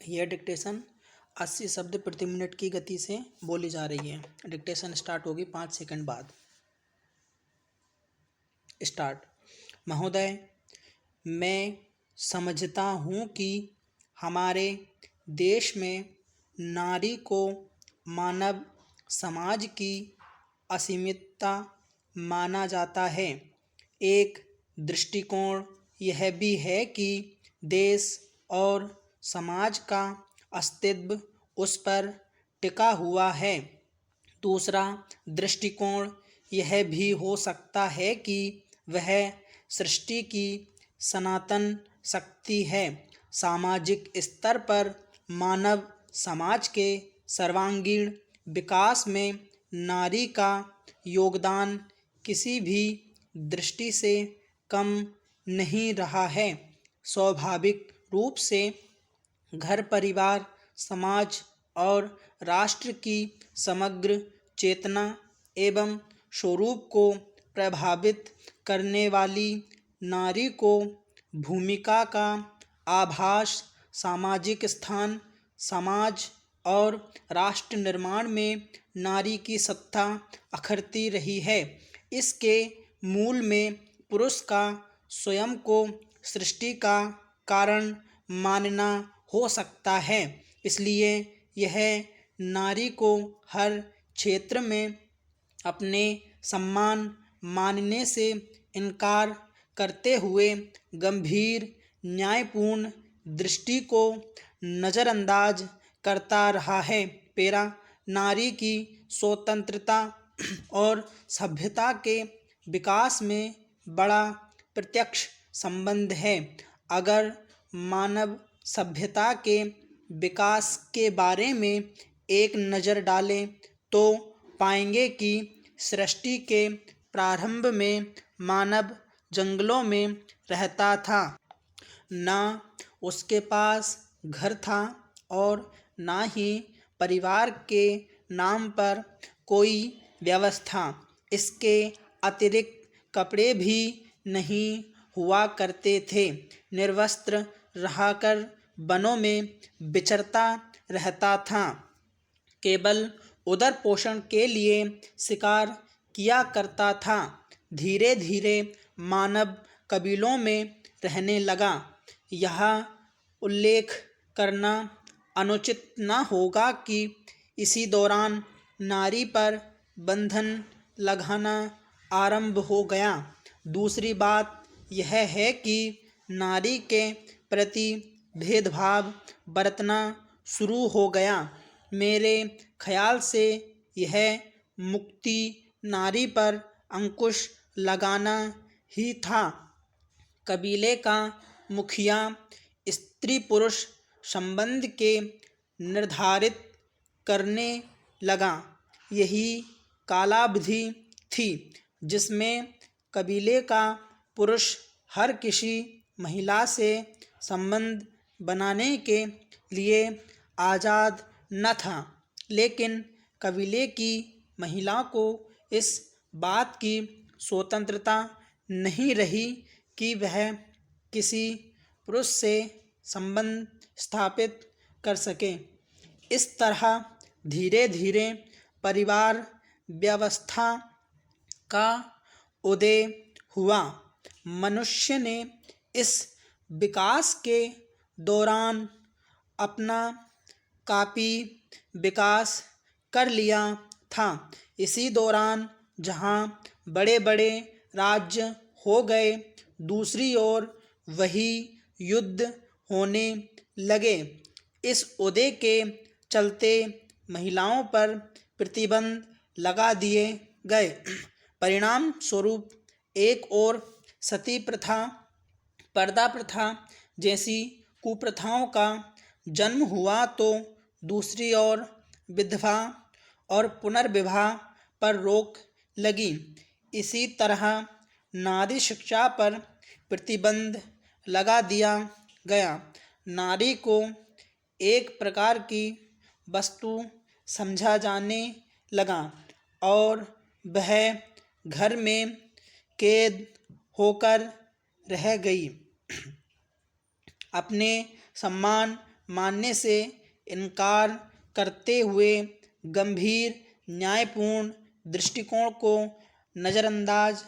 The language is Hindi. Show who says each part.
Speaker 1: यह डिक्टेशन 80 शब्द प्रति मिनट की गति से बोली जा रही है। डिक्टेशन स्टार्ट होगी 5 सेकंड बाद। स्टार्ट। महोदय, मैं समझता हूँ कि हमारे देश में नारी को मानव समाज की असीमितता माना जाता है। एक दृष्टिकोण यह भी है कि देश और समाज का अस्तित्व उस पर टिका हुआ है। दूसरा दृष्टिकोण यह भी हो सकता है कि वह सृष्टि की सनातन शक्ति है। सामाजिक स्तर पर मानव समाज के सर्वांगीण विकास में नारी का योगदान किसी भी दृष्टि से कम नहीं रहा है। स्वाभाविक रूप से घर परिवार, समाज और राष्ट्र की समग्र चेतना एवं स्वरूप को प्रभावित करने वाली नारी को भूमिका का आभास सामाजिक स्थान, समाज और राष्ट्र निर्माण में नारी की सत्ता अखरती रही है। इसके मूल में पुरुष का स्वयं को सृष्टि का कारण मानना हो सकता है। इसलिए यह नारी को हर क्षेत्र में अपने सम्मान मानने से इनकार करते हुए गंभीर न्यायपूर्ण दृष्टि को नज़रअंदाज करता रहा है। पेरा। नारी की स्वतंत्रता और सभ्यता के विकास में बड़ा प्रत्यक्ष संबंध है। अगर मानव सभ्यता के विकास के बारे में एक नज़र डालें तो पाएंगे कि सृष्टि के प्रारंभ में मानव जंगलों में रहता था। न उसके पास घर था और न ही परिवार के नाम पर कोई व्यवस्था। इसके अतिरिक्त कपड़े भी नहीं हुआ करते थे। निर्वस्त्र रहकर वनों में विचरता रहता था। केवल उदर पोषण के लिए शिकार किया करता था। धीरे धीरे मानव कबीलों में रहने लगा। यह उल्लेख करना अनुचित न होगा कि इसी दौरान नारी पर बंधन लगाना आरंभ हो गया। दूसरी बात यह है कि नारी के प्रति भेदभाव बरतना शुरू हो गया। मेरे ख्याल से यह मुक्ति नारी पर अंकुश लगाना ही था। कबीले का मुखिया स्त्री पुरुष संबंध के निर्धारित करने लगा। यही कालावधि थी जिसमें कबीले का पुरुष हर किसी महिला से संबंध बनाने के लिए आज़ाद न था। लेकिन कबीले की महिला को इस बात की स्वतंत्रता नहीं रही कि वह किसी पुरुष से संबंध स्थापित कर सके। इस तरह धीरे धीरे परिवार व्यवस्था का उदय हुआ। मनुष्य ने इस विकास के दौरान अपना काफी विकास कर लिया था। इसी दौरान जहाँ बड़े बड़े राज्य हो गए, दूसरी ओर वही युद्ध होने लगे। इस उदय के चलते महिलाओं पर प्रतिबंध लगा दिए गए। परिणाम स्वरूप एक ओर सती प्रथा, पर्दा प्रथा जैसी कुप्रथाओं का जन्म हुआ तो दूसरी ओर विधवा और पुनर्विवाह पर रोक लगी। इसी तरह नारी शिक्षा पर प्रतिबंध लगा दिया गया। नारी को एक प्रकार की वस्तु समझा जाने लगा और वह घर में कैद होकर रह गई। अपने सम्मान मानने से इनकार करते हुए गंभीर न्यायपूर्ण दृष्टिकोण को नज़रअंदाज